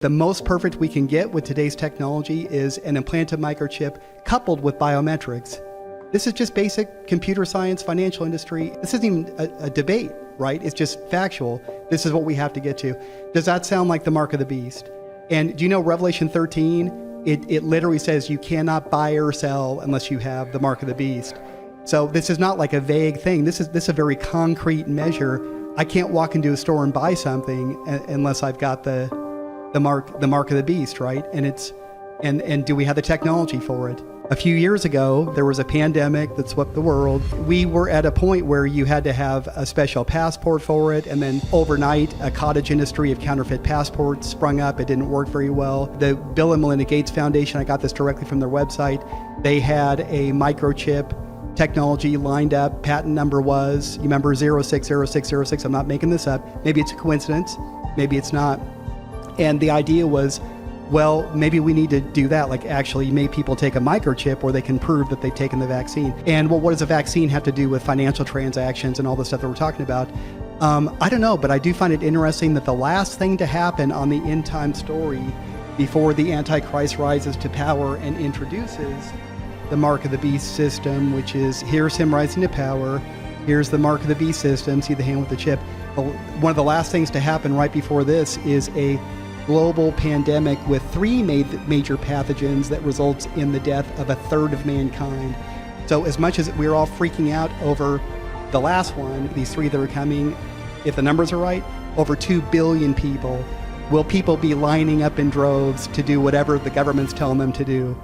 The most perfect we can get with today's technology is an implanted microchip coupled with biometrics. This is just basic computer science, financial industry. This isn't even a debate, right? It's just factual. This is what we have to get to. Does that sound like the mark of the beast? And do you know Revelation 13? It literally says you cannot buy or sell unless you have the mark of the beast. So this is not like a vague thing. This is a very concrete measure. I can't walk into a store and buy something unless I've got the mark of the beast, right? And do we have the technology for it? A few years ago, there was a pandemic that swept the world. We were at a point where you had to have a special passport for it, and then overnight, a cottage industry of counterfeit passports sprung up. It didn't work very well. The Bill and Melinda Gates Foundation, I got this directly from their website, they had a microchip technology lined up. Patent number was, you remember 060606, I'm not making this up. Maybe it's a coincidence, maybe it's not. And the idea was, well, maybe we need to do that, like actually make people take a microchip where they can prove that they've taken the vaccine. And well, what does a vaccine have to do with financial transactions and all the stuff that we're talking about? I don't know, but I do find it interesting that the last thing to happen on the end time story before the Antichrist rises to power and introduces the mark of the beast system, which is, here's him rising to power, here's the mark of the beast system, see the hand with the chip. One of the last things to happen right before this is a global pandemic with 3 major pathogens that results in the death of a third of mankind. So as much as we're all freaking out over the last one, these 3 that are coming, if the numbers are right, over 2 billion people. Will people be lining up in droves to do whatever the government's telling them to do?